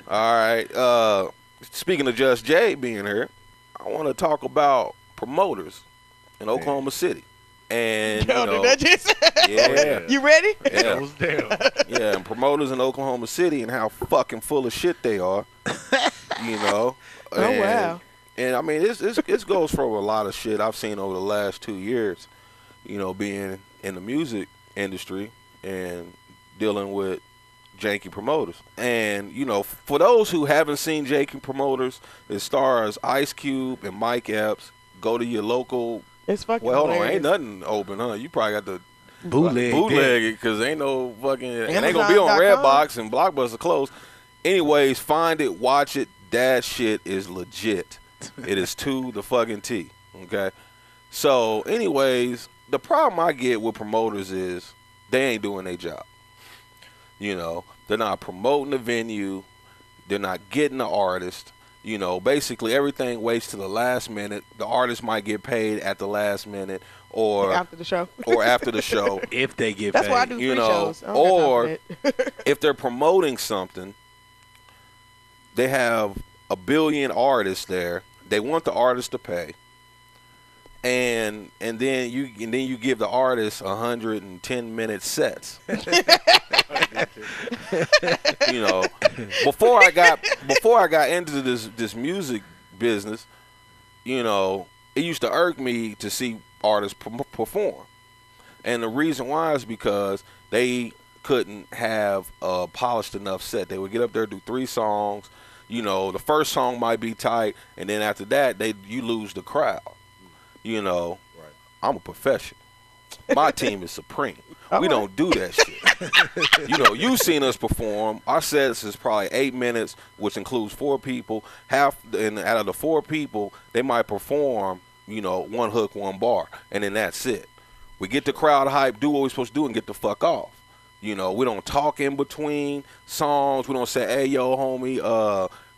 All right. Speaking of Just Jay being here, I want to talk about promoters in Oklahoma City. And, Yo, did that just yeah. You ready? Yeah. Goes down. Yeah, and promoters in Oklahoma City and how fucking full of shit they are, you know. Oh, wow. And I mean, it goes for a lot of shit I've seen over the last 2 years, you know, being in the music industry and dealing with janky promoters. And, you know, for those who haven't seen janky promoters, it stars Ice Cube and Mike Epps. Go to your local. It's fucking Well, hold on, hilarious. ain't nothing open, huh? You probably got to Bootleg it because ain't no fucking. It ain't Amazon.com. gonna be on Redbox and Blockbuster closed. Anyways, find it, watch it. That shit is legit. It is to the fucking T. Okay. So, anyways, the problem I get with promoters is they ain't doing their job. You know, they're not promoting the venue. They're not getting the artist. You know, basically everything waits to the last minute. The artist might get paid at the last minute or After the show. or after the show. If they get That's paid. why I do You free know, shows. I don't got time or for that. if they're promoting something, they have a billion artists there. They want the artist to pay. And then you give the artist 110-minute sets. You know, before I got into this music business, you know, it used to irk me to see artists perform. And the reason why is because they couldn't have a polished enough set. They would get up there, do 3 songs. You know, the first song might be tight, and then after that, you lose the crowd. You know, Right. I'm a professional. My team is supreme. We right. don't do that shit. You know, you've seen us perform. Our sets is probably 8 minutes, which includes 4 people. And out of the 4 people, they might perform, you know, 1 hook, 1 bar, and then that's it. We get the crowd hype, do what we're supposed to do, and get the fuck off. You know, we don't talk in between songs. We don't say, hey, yo, homie,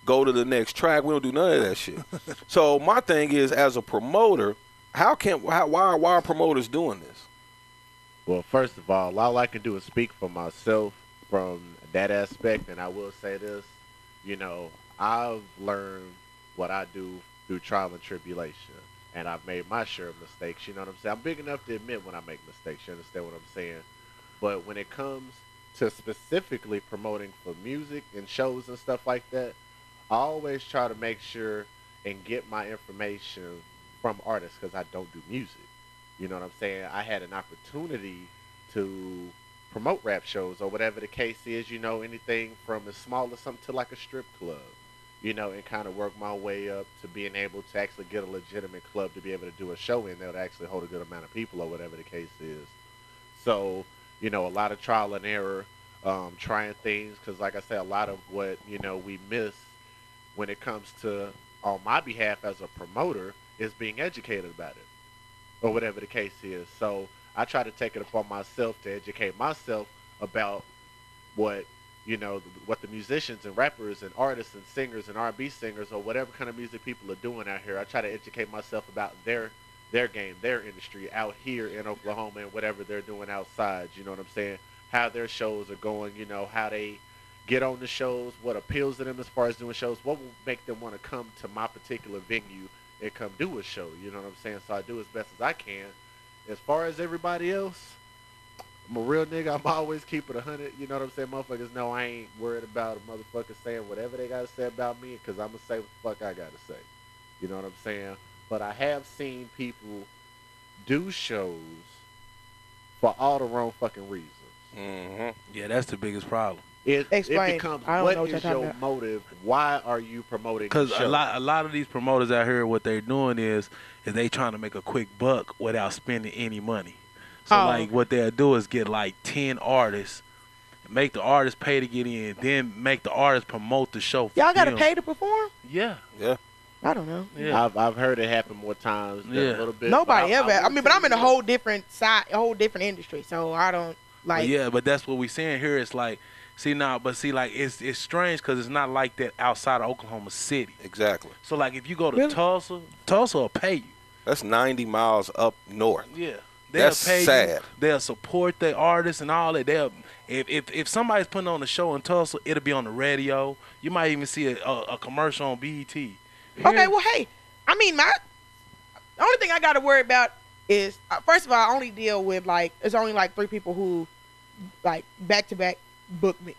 go to the next track. We don't do none of that shit. So my thing is, as a promoter, why are promoters doing this? Well, first of all I can do is speak for myself from that aspect, and I will say this, you know, I've learned what I do through trial and tribulation, and I've made my share of mistakes, you know what I'm saying? I'm big enough to admit when I make mistakes, you understand what I'm saying? But when it comes to specifically promoting for music and shows and stuff like that, I always try to make sure and get my information from artists because I don't do music. You know what I'm saying? I had an opportunity to promote rap shows or whatever the case is, you know, anything from as small as something to like a strip club, you know, and kind of work my way up to being able to actually get a legitimate club to be able to do a show in that would actually hold a good amount of people or whatever the case is. So, you know, a lot of trial and error, trying things, because like I said, a lot of what, you know, we miss when it comes to, on my behalf as a promoter, is being educated about it or whatever the case is. So I try to take it upon myself to educate myself about what, you know, what the musicians and rappers and artists and singers and R&B singers or whatever kind of music people are doing out here. I try to educate myself about their game, their industry out here in Oklahoma and whatever they're doing outside, you know what I'm saying? How their shows are going, you know, how they get on the shows, what appeals to them as far as doing shows, what will make them want to come to my particular venue and come do a show, you know what I'm saying? So I do as best as I can. As far as everybody else, I'm a real nigga. I'm always keep it 100, you know what I'm saying? Motherfuckers know I ain't worried about a motherfucker saying whatever they got to say about me because I'm going to say what the fuck I got to say. You know what I'm saying? But I have seen people do shows for all the wrong fucking reasons. Mm-hmm. Yeah, that's the biggest problem. Explain. It becomes, I don't what know what is you're your talking about. motive? Why are you promoting the Because show? a lot of these promoters out here, what they're doing is they trying to make a quick buck without spending any money. So like what they'll do is get like 10 artists, make the artist pay to get in, then make the artist promote the show. For Y'all got to them. pay to perform? Yeah. Yeah. I don't know. Yeah. I've heard it happen more times than a little bit. Nobody but ever. I mean, but I'm in a will whole different side, a whole different industry, so I don't like. But yeah, but that's what we saying here. It's like, like it's strange because it's not like that outside of Oklahoma City. Exactly. So like if you go to Really? Tulsa will pay you. That's 90 miles up north. Yeah. That's pay sad. you. They'll support the artists and all that. If somebody's putting on a show in Tulsa, it'll be on the radio. You might even see a commercial on BET. Here, Okay, well, hey, I mean, the only thing I got to worry about is, first of all, I only deal with, like, there's only, like, 3 people who, like, back-to-back book me.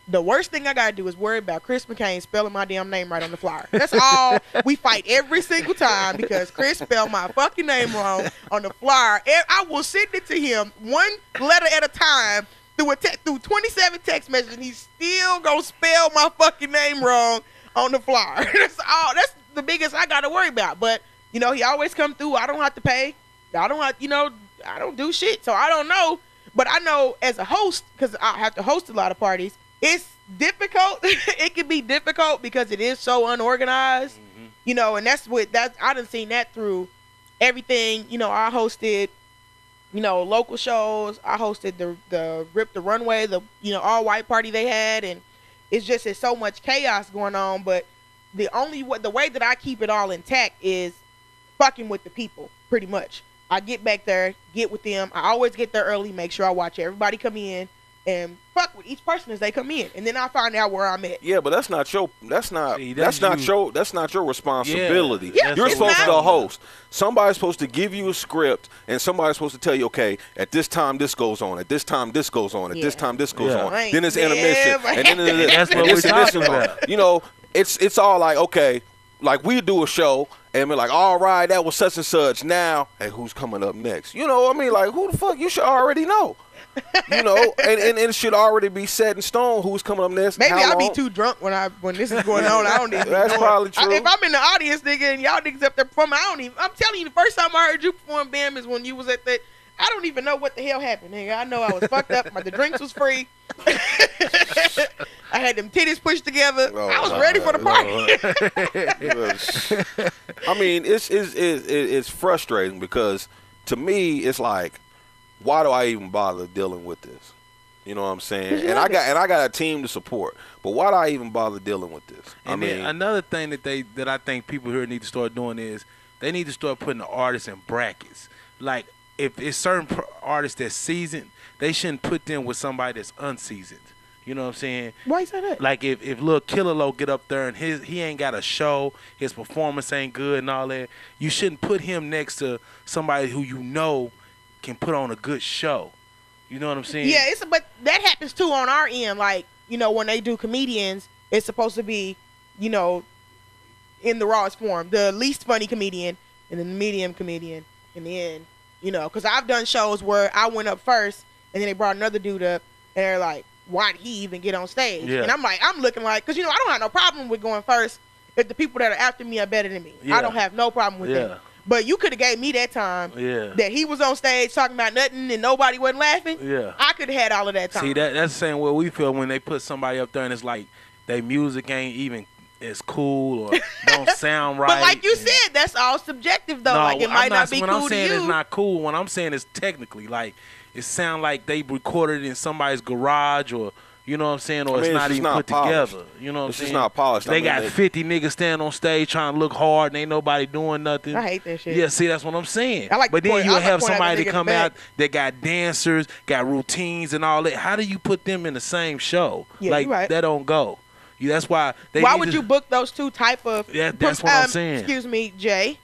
The worst thing I got to do is worry about Chris McCain spelling my damn name right on the flyer. That's all. We fight every single time because Chris spelled my fucking name wrong on the flyer. And I will send it to him one letter at a time through 27 text messages, and he's still going to spell my fucking name wrong on the flyer. That's all. That's the biggest I got to worry about. But, you know, he always come through. I don't have to pay. I don't have, you know, I don't do shit. So I don't know. But I know as a host, because I have to host a lot of parties, it's difficult. It can be difficult because it is so unorganized, you know, and that's I done seen that through everything. You know, I hosted, you know, local shows. I hosted the Rip the Runway, the, you know, all white party they had, and it's so much chaos going on. But the way that I keep it all intact is fucking with the people, pretty much. I get back there, get with them. I always get there early, make sure I watch everybody come in, and fuck with each person as they come in, and then I find out where I'm at. Yeah, but that's not your responsibility. Yeah, you're it's supposed not. to host. Somebody's supposed to give you a script, and somebody's supposed to tell you, okay, at this time this goes on, at this time this goes on, at this time this goes on. I ain't Then it's intermission, never and then That's what we're talking about. You know, it's all like, okay, like we do a show. And we're like, all right, that was such and such. Now, hey, who's coming up next? You know what I mean? Like, who the fuck? You should already know. You know, and it should already be set in stone who's coming up next. Maybe how I'll be long. too drunk when this is going on. I don't even That's know. probably true. If I'm in the audience, nigga, and y'all niggas up there performing, I'm telling you, the first time I heard you perform Bam is when you was at the. I don't even know what the hell happened, nigga. I know I was fucked up. The drinks was free. I had them titties pushed together. Oh, I was ready for the party. I mean, it's frustrating because to me, it's like, why do I even bother dealing with this? You know what I'm saying? And I got a team to support, but why do I even bother dealing with this? And then another thing that I think people here need to start doing is they need to start putting the artists in brackets. Like, if it's certain artists that's seasoned, they shouldn't put them with somebody that's unseasoned. You know what I'm saying? Why you say that? Like if Lil Killer Lo get up there and he ain't got a show, his performance ain't good and all that, you shouldn't put him next to somebody who you know can put on a good show. You know what I'm saying? Yeah, but that happens too on our end. Like, you know, when they do comedians, it's supposed to be, you know, in the rawest form, the least funny comedian and then the medium comedian in the end. You know, because I've done shows where I went up first and then they brought another dude up and they're like, why did he even get on stage? Yeah. And I'm looking like, because, you know, I don't have no problem with going first if the people that are after me are better than me. Yeah. I don't have no problem with that. But you could have gave me that time that he was on stage talking about nothing and nobody wasn't laughing. Yeah. I could have had all of that time. See, that's the same way we feel when they put somebody up there and it's like their music ain't even as cool or don't sound right. But like you said, that's all subjective though. No, like it might not be when cool I'm saying to you. it's not cool, when I'm saying it's technically, like, it sound like they recorded in somebody's garage or, you know what I'm saying, or it's not even put together. You know what I'm saying? It's just not polished. They got 50 niggas standing on stage trying to look hard and ain't nobody doing nothing. I hate that shit. Yeah, see, that's what I'm saying. But then you have point somebody that that come out that got dancers, got routines and all that. How do you put them in the same show? Yeah, like, you right. that don't go. That's why they Why would you book those two type of... that's what I'm saying. Excuse me, Jay.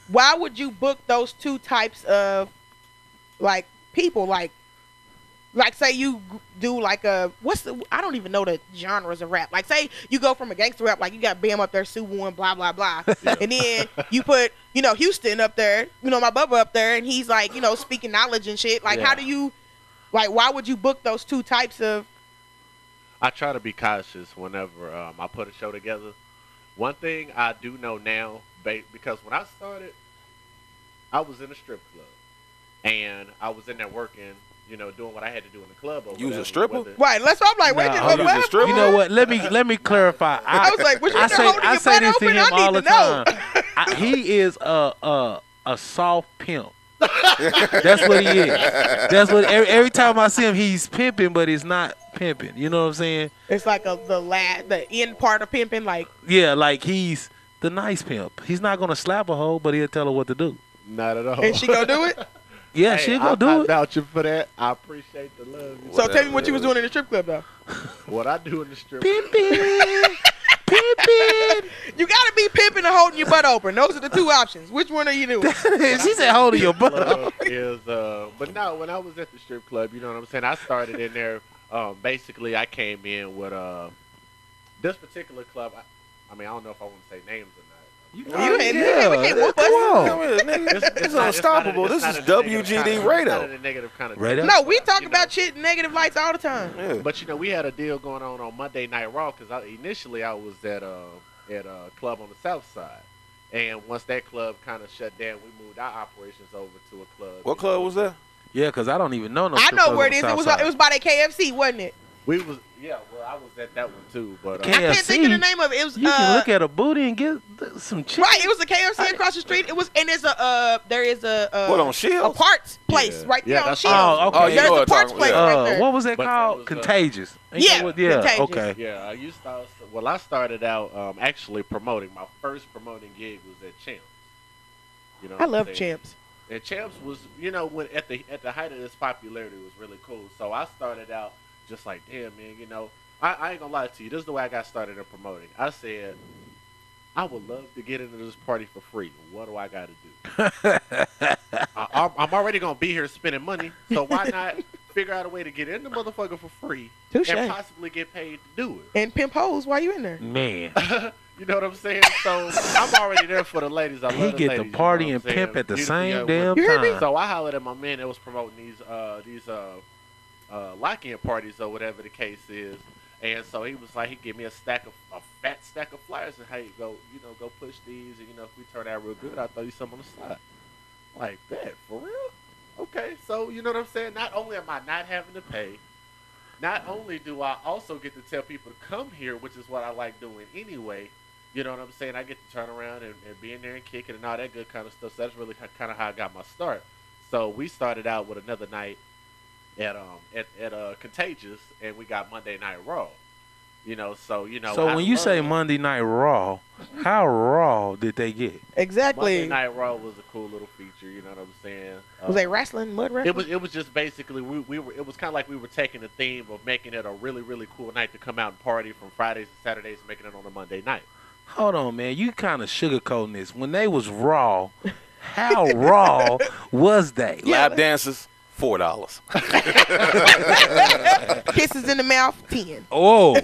Why would you book those two types of, like, people? Like say you do like a... I don't even know the genres of rap. Like, say you go from a gangster rap, like you got Bam up there, Sue and blah, blah, blah. And then you put, you know, Houston up there, you know, my Bubba up there, and he's like, you know, speaking knowledge and shit. Like, how do you... Like, why would you book those two types of... I try to be cautious whenever I put a show together. One thing I do know now, because when I started, I was in a strip club. And I was in there working, you know, doing what I had to do in the club. You was a stripper? Right, that's what I'm like. Wait, you was a stripper? You know what? Let me clarify. I was like, was you I say this to him all the time. know. He is a soft pimp. That's what he is. That's what every time I see him, he's pimping, but he's not pimping. You know what I'm saying? It's like the end part of pimping, like. Yeah, like he's the nice pimp. He's not gonna slap a hoe, but he'll tell her what to do. Not at all. And she gonna do it? Yeah, she gonna do I'm it. vouching for that. I appreciate the love. So tell me what you was doing in the strip club though. What I do in the strip Pimpin', pimpin'. You gotta be pimping and holding your butt open. Those are the two options. Which one are you doing? She said, "Holding your butt." club is but no, when I was at the strip club, you know what I'm saying, I started in there. Basically I came in with this particular club. I mean, I don't know if I want to say names or not. We can't whoop us. Come on, it's unstoppable. This is WGD radio. Radio? No, we talk about shit negative lights all the time. Yeah. But you know, we had a deal going on Monday Night Raw because initially I was at a club on the South Side, and once that club kind of shut down, we moved our operations over to a club. What club was that? Yeah, because I don't even know no. I strip know club where on it is. the It was South it was by that KFC, wasn't it? Well, I was at that one too, but I can't think of the KFC? name of it. It was You can look at a booty and get some chicken. right. It was a KFC across the street. It was, and there is a What, on a Shields? parts place Yeah. right there Yeah, on that's- Shields. Oh, okay. Oh, you know There's what a I'm parts talking place about. right there. What was that But called? that was, Contagious. Ain't Yeah, that what- yeah. Contagious. Okay. yeah, I started out actually promoting. My first promoting gig was at Champs. You know, I what I'm love saying? Champs. And Champs was, you know, when at the height of this popularity, it was really cool. So I started out just like, damn, man, you know, I ain't gonna lie to you. This is the way I got started in promoting. I said, I would love to get into this party for free. What do I got to do? I'm already gonna be here spending money, so why not figure out a way to get in the motherfucker for free Touche. and possibly get paid to do it? And pimp hoes while you in there. Man, You know what I'm saying? So I'm already there for the ladies. I love he the get ladies, the you know party what and I'm saying? pimp at the Beautiful same young damn women. You hear me? time. So I hollered at my man that was promoting these lock-in parties or whatever the case is, and so he was like, he gave me a fat stack of flyers and hey, go push these, and you know if we turn out real good, I'll throw you some on the side. Like that, for real? Okay, so you know what I'm saying? Not only am I not having to pay, not only do I also get to tell people to come here, which is what I like doing anyway. You know what I'm saying? I get to turn around and be in there and kick it and all that good kind of stuff. So that's really kind of how I got my start. So we started out with another night at Contagious, and we got Monday Night Raw. You know, so you know. So I when you say love- Monday Night Raw, how raw did they get? Exactly. Monday Night Raw was a cool little feature. You know what I'm saying? Was they wrestling, mud wrestling? It was just basically we were. It was kind of like we were taking the theme of making it a really really cool night to come out and party from Fridays and Saturdays, and making it on a Monday night. Hold on, man. You kind of sugarcoating this. When they was raw, how raw was they? Lap dances, $4. Kisses in the mouth, 10. Oh,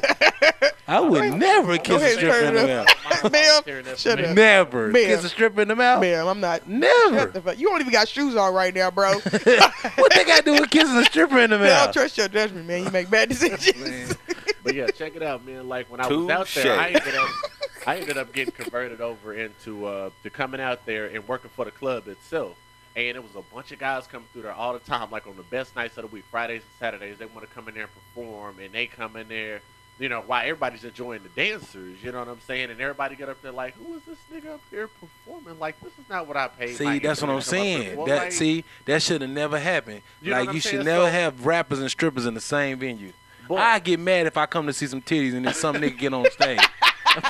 I would never kiss a ahead, stripper in the turn it mouth. Ma'am, shut up. Never Ma'am. kiss a stripper in the mouth. Ma'am, I'm not. Never. Shut the fuck. You don't even got shoes on right now, bro. What they got to do with kissing a stripper in the I don't mouth? trust your judgment, man. You make bad decisions. But yeah, check it out, man. Like when I was out there, I ended up getting converted over into to coming out there and working for the club itself. And it was a bunch of guys coming through there all the time, like on the best nights of the week, Fridays and Saturdays. They want to come in there and perform, and they come in there, you know, while everybody's enjoying the dancers, you know what I'm saying? And everybody get up there like, who is this nigga up here performing? Like, this is not what I paid. See, that's what I'm saying. That should have never happened. You know what Like, I'm you should saying? never So- have rappers and strippers in the same venue. Boy. I get mad if I come to see some titties and then some nigga get on stage.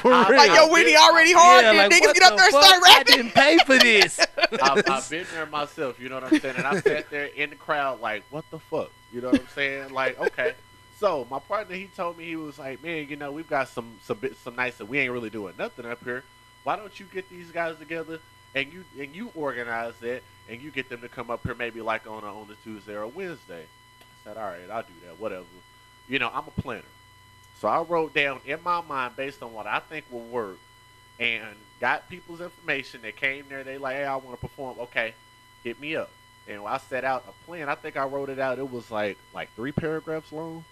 For real. Like, yo, Whitney already hard. Yeah, Then like, niggas what get up the there and fuck? start I rapping. didn't pay for this. I've been there myself, you know what I'm saying? And I sat there in the crowd like, what the fuck? You know what I'm saying? Like, okay. So my partner, he told me, he was like, man, you know, we've got some nights that we ain't really doing nothing up here. Why don't you get these guys together and you organize it and you get them to come up here maybe like on a Tuesday or a Wednesday? I said, all right, I'll do that, whatever. You know, I'm a planner. So I wrote down in my mind based on what I think will work and got people's information. They came there, they like, hey, I want to perform. Okay, hit me up. And I set out a plan. I think I wrote it out. It was like 3 paragraphs long.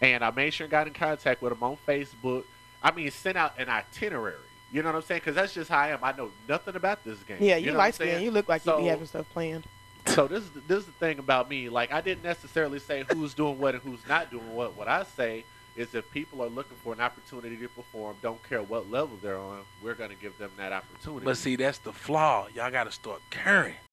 And I made sure and got in contact with them on Facebook. I mean, sent out an itinerary. You know what I'm saying? Because that's just how I am. I know nothing about this game. Yeah, you you know what I'm light skin. saying? You look like you be So- having stuff planned. So this is the thing about me. Like, I didn't necessarily say who's doing what and who's not doing what. What I say is if people are looking for an opportunity to perform, don't care what level they're on, we're going to give them that opportunity. But see, that's the flaw. Y'all got to start caring.